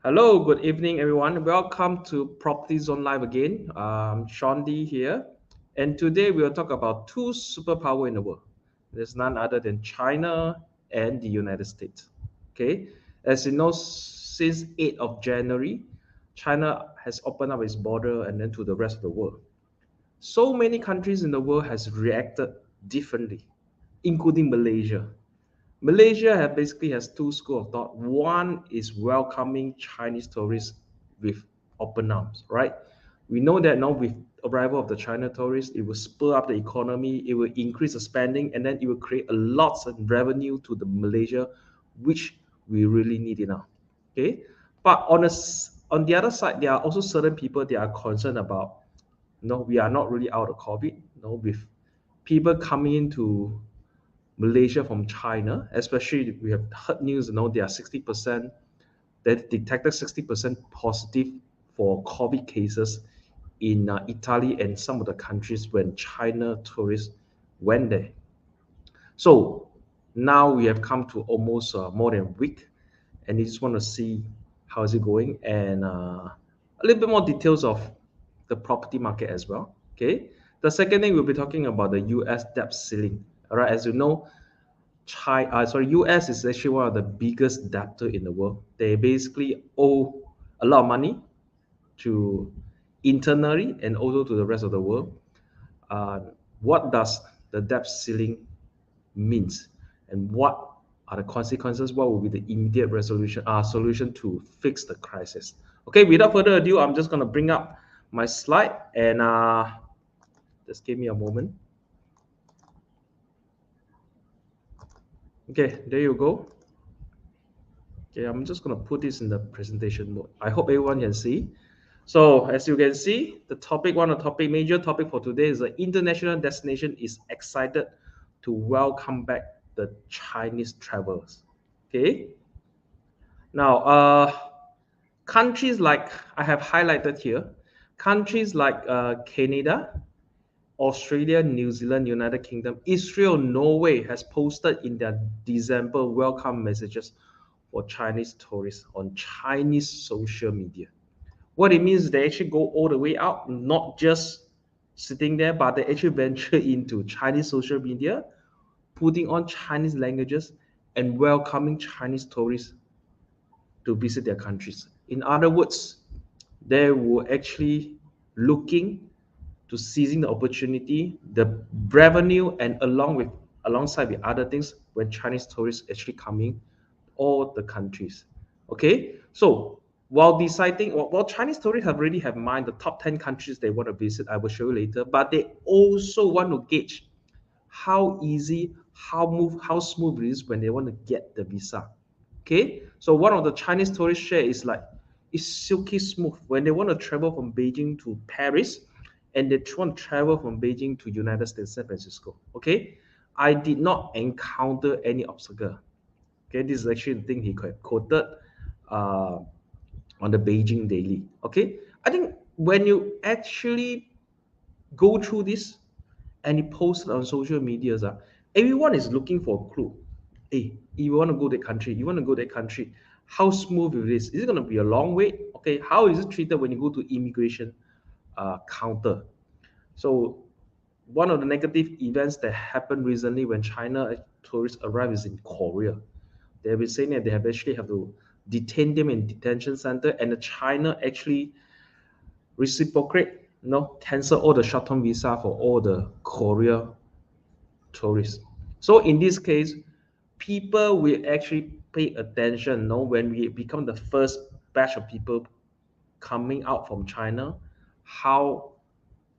Hello, good evening, everyone. Welcome to Property Zone Live again. Sean D here, and today we'll talk about two superpower in the world. There's none other than China and the United States. Okay, as you know, since 8th of January, China has opened up its border and then to the rest of the world. So many countries in the world has reacted differently, including Malaysia. Malaysia basically has two schools of thought. One is welcoming Chinese tourists with open arms, right? We know that now with arrival of the China tourists, it will spur up the economy, it will increase the spending, and then it will create a lot of revenue to the Malaysia, which we really need it now. Okay, but on the other side, there are also certain people that are concerned about. No, we are not really out of COVID. No, with people coming into Malaysia from China, especially we have heard news, they are 60%, they detected 60% positive for COVID cases in Italy and some of the countries when China tourists went there. So now we have come to almost more than a week, and you just want to see how is it going and a little bit more details of the property market as well. Okay. The second thing we'll be talking about the U.S. debt ceiling. All right, as you know, US is actually one of the biggest debtor in the world. They basically owe a lot of money to internally and also to the rest of the world. Uh, what does the debt ceiling means, and what are the consequences? What will be the immediate solution to fix the crisis? Okay, without further ado, I'm just going to bring up my slide and just give me a moment. Okay, there you go. Okay, I'm just going to put this in the presentation mode. I hope everyone can see. So as you can see, major topic for today is the international destination is excited to welcome back the Chinese travelers. Okay. Now, countries like I have highlighted here, countries like Canada, Australia, New Zealand, United Kingdom, Israel, Norway has posted in their December welcome messages for Chinese tourists on Chinese social media. What it means, they actually go all the way out, not just sitting there, but they actually venture into Chinese social media, putting on Chinese languages and welcoming Chinese tourists to visit their countries. In other words, they were actually looking to seizing the opportunity, the revenue, and alongside with other things when Chinese tourists actually coming all the countries. Okay, so while Chinese tourists have already have in mind the top 10 countries they want to visit, I will show you later, but they also want to gauge how easy, how smooth it is when they want to get the visa. Okay, so one of the Chinese tourists share is like it's silky smooth when they want to travel from Beijing to Paris, and they want to travel from Beijing to United States, San Francisco. Okay, I did not encounter any obstacle. Okay, this is actually the thing he quoted uh, on the Beijing Daily. Okay, I think when you actually go through this and you post it on social media, everyone is looking for a clue. Hey, you want to go that country, you want to go that country. How smooth it is? Is it going to be a long wait? Okay, how is it treated when you go to immigration counter? So one of the negative events that happened recently when China tourists arrived is in Korea. They have been saying that they have actually have to detain them in detention center, and the China actually reciprocate, cancel all the short-term visa for all the Korea tourists. So in this case, people will actually pay attention, when we become the first batch of people coming out from China, how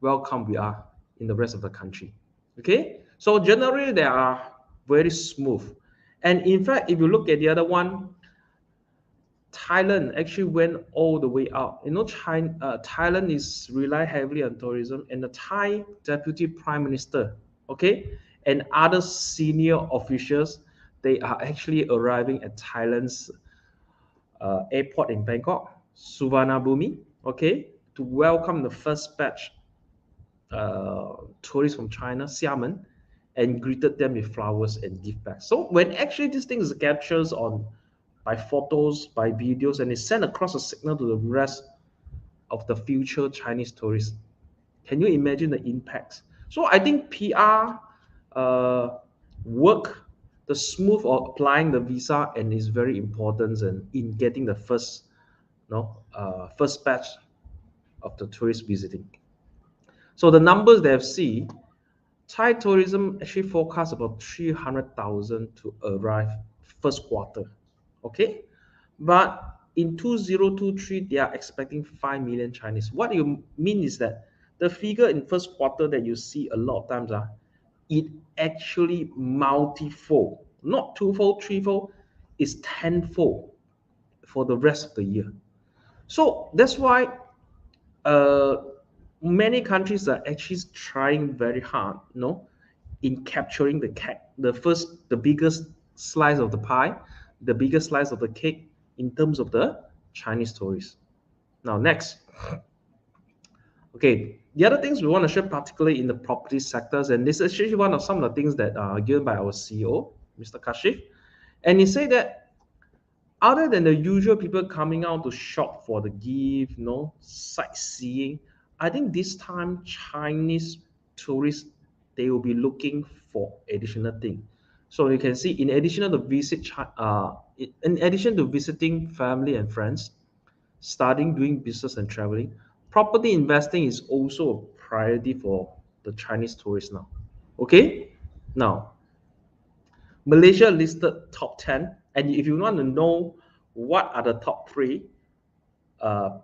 welcome we are in the rest of the country. Okay, so generally they are very smooth, and in fact, if you look at the other one, Thailand actually went all the way out. Thailand is rely heavily on tourism, and the Thai deputy prime minister, okay, and other senior officials, they are actually arriving at Thailand's airport in Bangkok, Suvarnabhumi, okay, to welcome the first batch tourists from China, Xiamen, and greeted them with flowers and gift bags. So when actually this thing is captures on by photos, by videos, and it sent across a signal to the rest of the future Chinese tourists. Can you imagine the impacts? So I think PR work, the smooth of applying the visa, and is very important in getting the first batch of the tourists visiting. So the numbers they have seen, Thai tourism actually forecast about 300,000 to arrive first quarter. Okay, but in 2023 they are expecting 5 million Chinese. What you mean is that the figure in first quarter that you see a lot of times it actually multifold, not twofold, threefold, is tenfold for the rest of the year. So that's why uh, many countries are actually trying very hard, in capturing the biggest slice of the pie, the biggest slice of the cake in terms of the Chinese tourists. Now, next, okay, the other things we want to share, particularly in the property sectors, and this is actually one of some of the things that are given by our CEO, Mr. Kashif, and he said that other than the usual people coming out to shop for the gift, sightseeing, I think this time Chinese tourists, they will be looking for additional thing. So you can see, in addition to visiting family and friends, starting doing business and traveling, property investing is also a priority for the Chinese tourists now. Okay, now Malaysia listed top 10. And if you want to know what are the top three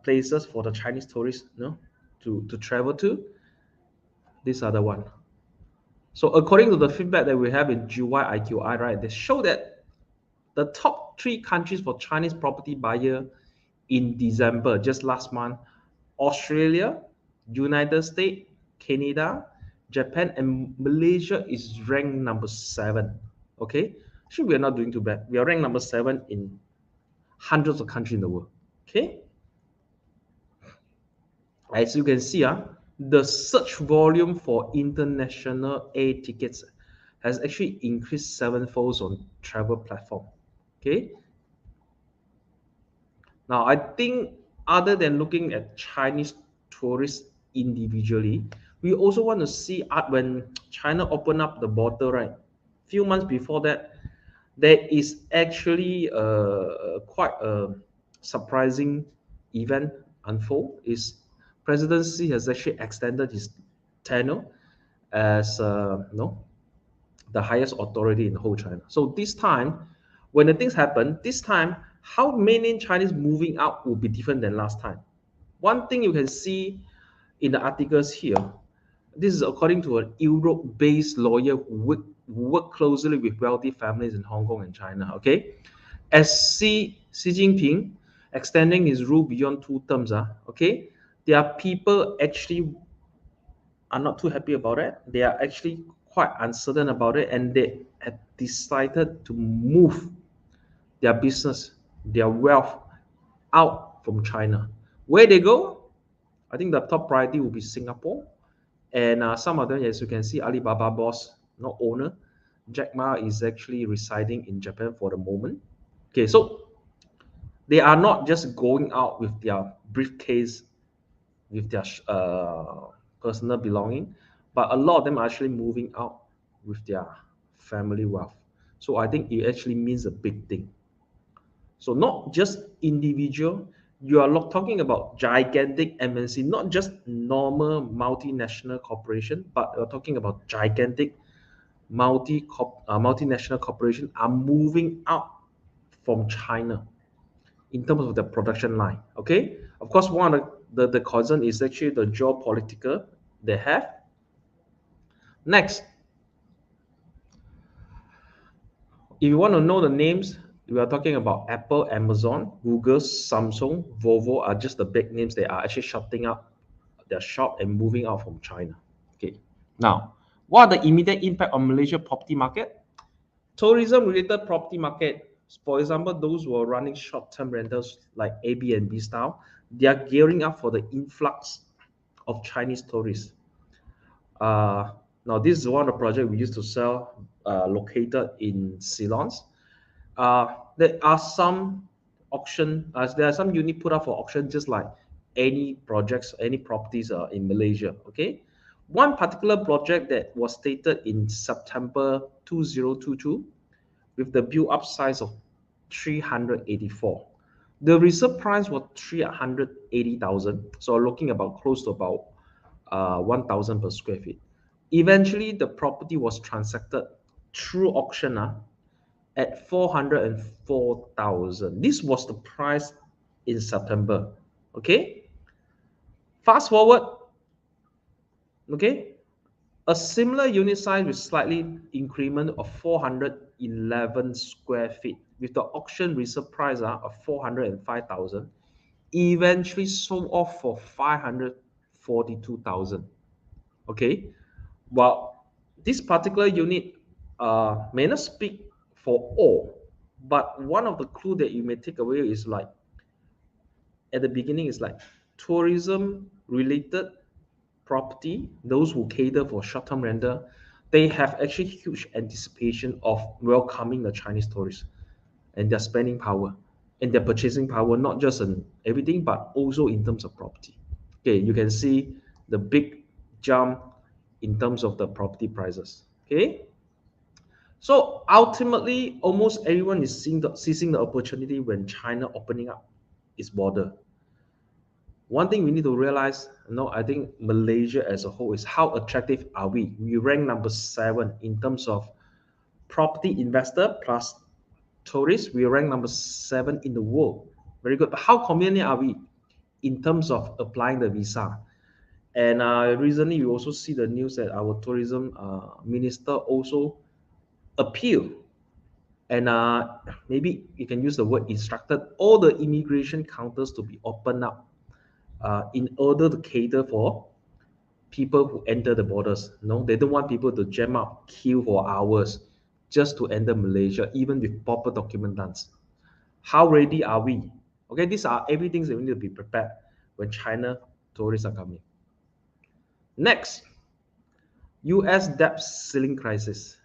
places for the Chinese tourists to travel to, these are the one. So according to the feedback that we have in GYIQI, right, they show that the top three countries for Chinese property buyer in December, just last month, Australia, United States, Canada, Japan, and Malaysia is ranked number 7. Okay, actually we are not doing too bad. We are ranked number 7 in hundreds of countries in the world. Okay, as you can see, the search volume for international air tickets has actually increased sevenfold on travel platform. Okay, now I think other than looking at Chinese tourists individually, we also want to see when China opened up the border, right? Few months before that, there is actually quite a surprising event unfold. Is President Xi has actually extended his tenure as the highest authority in the whole China. So this time, when the things happen, this time how mainland Chinese moving out will be different than last time. One thing you can see in the articles here, this is according to a Europe-based lawyer who work closely with wealthy families in Hong Kong and China. Okay, as Xi Jinping extending his rule beyond 2 terms, okay, there are people actually are not too happy about it. They are actually quite uncertain about it, and they have decided to move their business, their wealth out from China. Where they go, I think the top priority will be Singapore. And some of them, as you can see, Alibaba boss, not owner, Jack Ma is actually residing in Japan for the moment. Okay, so they are not just going out with their briefcase, with their personal belonging, but a lot of them are actually moving out with their family wealth. So I think it actually means a big thing. So not just individual, you are talking about gigantic MNC, not just normal multinational corporation, but you're talking about gigantic multinational corporation are moving out from China in terms of the production line. Okay, of course, one of the concern is actually the geopolitical they have. Next, if you want to know the names, we are talking about Apple, Amazon, Google, Samsung, Volvo are just the big names. They are actually shutting up their shop and moving out from China. Okay, now what are the immediate impact on Malaysia property market? Tourism related property market, for example, those who are running short-term rentals like Airbnb style, they are gearing up for the influx of Chinese tourists. Now, this is one of the projects we used to sell located in Ceylon. there are some there are some unit put up for auction, just like any projects, any properties in Malaysia. Okay, one particular project that was stated in September 2022 with the build up size of 384. The reserve price was 380,000, so looking about close to about 1,000 per square feet. Eventually, the property was transacted through auction at 404,000. This was the price in September. Okay, fast forward. Okay, a similar unit size with slightly increment of 411 square feet with the auction reserve price of 405,000 eventually sold off for 542,000. Okay, well, this particular unit may not speak for all, but one of the clue that you may take away is like at the beginning is like tourism related property, those who cater for short-term rental, they have actually huge anticipation of welcoming the Chinese tourists and their spending power and their purchasing power, not just in everything, but also in terms of property. Okay, you can see the big jump in terms of the property prices. Okay, so ultimately, almost everyone is seizing the opportunity when China opening up its border. One thing we need to realize, I think Malaysia as a whole is how attractive are we? We rank number 7 in terms of property investor plus tourists. We rank number 7 in the world. Very good. But how convenient are we in terms of applying the visa? And recently, you also see the news that our tourism minister also appealed, and maybe you can use the word instructed all the immigration counters to be opened up in order to cater for people who enter the borders. No, they don't want people to jam up, queue for hours just to enter Malaysia, even with proper document done. How ready are we? Okay, these are everything that we need to be prepared when China tourists are coming. Next, US debt ceiling crisis.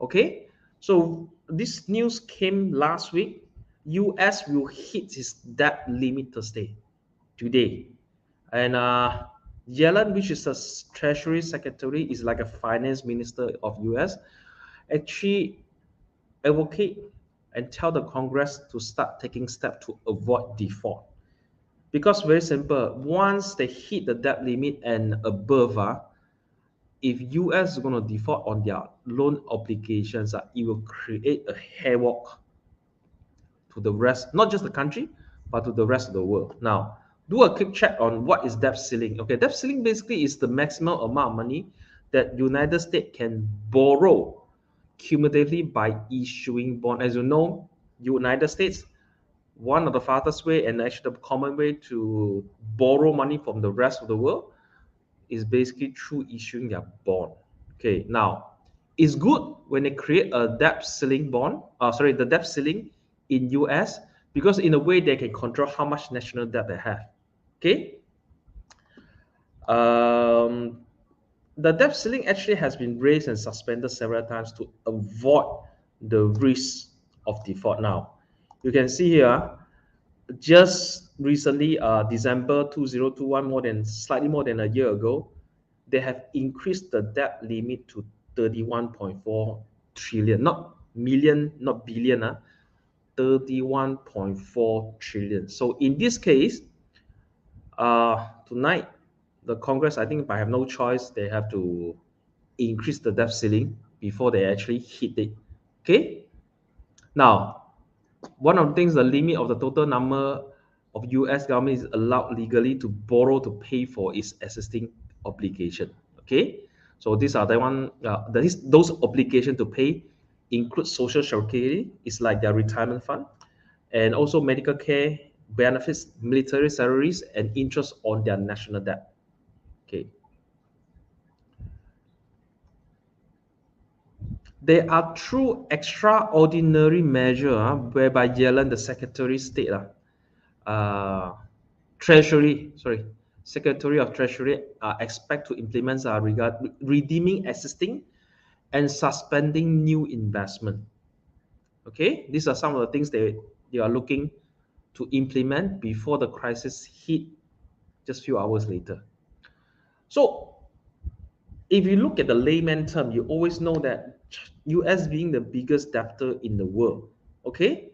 Okay, so this news came last week. US will hit its debt limit today. And Yellen, which is the Treasury Secretary, is like a finance minister of US, actually advocate and tell the Congress to start taking steps to avoid default. Because very simple, once they hit the debt limit and above, if US is going to default on their loan obligations, it will create a havoc to the rest, not just the country, but to the rest of the world. Now, do a quick check on what is debt ceiling. Okay, debt ceiling basically is the maximum amount of money that United States can borrow cumulatively by issuing bond. As you know, United States, one of the fastest way and actually the common way to borrow money from the rest of the world is basically through issuing their bond. Okay, now it's good when they create a debt ceiling the debt ceiling in US, because in a way they can control how much national debt they have. Okay, the debt ceiling actually has been raised and suspended several times to avoid the risk of default. Now, you can see here, just recently, December 2021, slightly more than a year ago, they have increased the debt limit to 31.4 trillion, not million, not billion, 31.4 trillion. So in this case, tonight, the Congress, I think if I have no choice, they have to increase the debt ceiling before they actually hit it. Okay. Now, one of the things, the limit of the total number of US government is allowed legally to borrow to pay for its existing obligation. Okay, so these are the one. Those obligations to pay include social security, it's like their retirement fund, and also medical care benefits, military salaries, and interest on their national debt. Okay. There are true extraordinary measure whereby Yellen, the Secretary of State, Secretary of Treasury, expect to implement redeeming existing and suspending new investment. Okay, these are some of the things that you are looking to implement before the crisis hit just few hours later. So if you look at the layman term, you always know that US being the biggest debtor in the world, okay,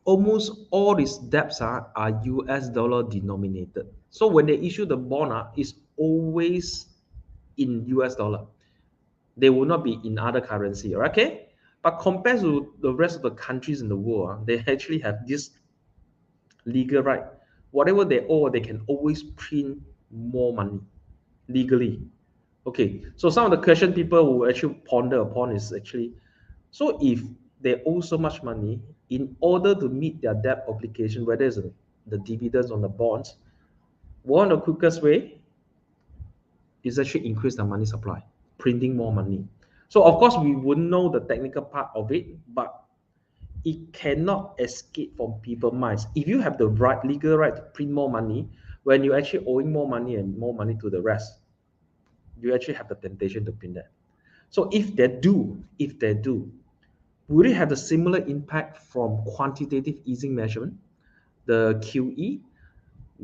almost all these debts are US dollar denominated. So when they issue the bond, it's always in US dollar. They will not be in other currency, okay? But compared to the rest of the countries in the world, they actually have this legal right. Whatever they owe, they can always print more money legally. Okay, so some of the question people will actually ponder upon is actually, so if they owe so much money, in order to meet their debt obligation, whether it's the dividends on the bonds, one of the quickest way is actually increase the money supply, printing more money. So of course we wouldn't know the technical part of it, but it cannot escape from people's minds. If you have the right legal right to print more money, when you're actually owing more money and more money to the rest, you actually have the temptation to print that. So if they do, will it have the similar impact from quantitative easing measurement, the QE,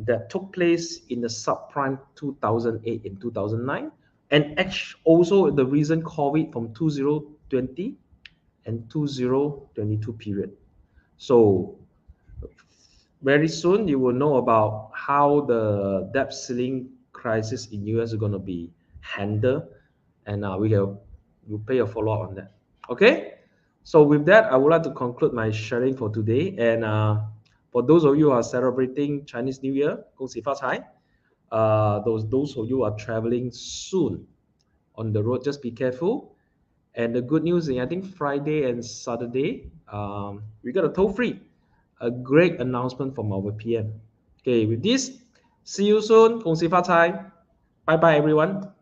that took place in the subprime 2008 and 2009, and also the recent COVID from 2020 and 2022 period. So very soon you will know about how the debt ceiling crisis in US is going to be handled, and we'll pay a follow-up on that. Okay, so with that I would like to conclude my sharing for today, and for those of you who are celebrating Chinese New Year, 恭喜发财. Those of you who are traveling soon on the road, just be careful. And the good news is, I think Friday and Saturday, we got a toll free, a great announcement from our PM. Okay, with this, see you soon. 恭喜发财. Bye bye, everyone.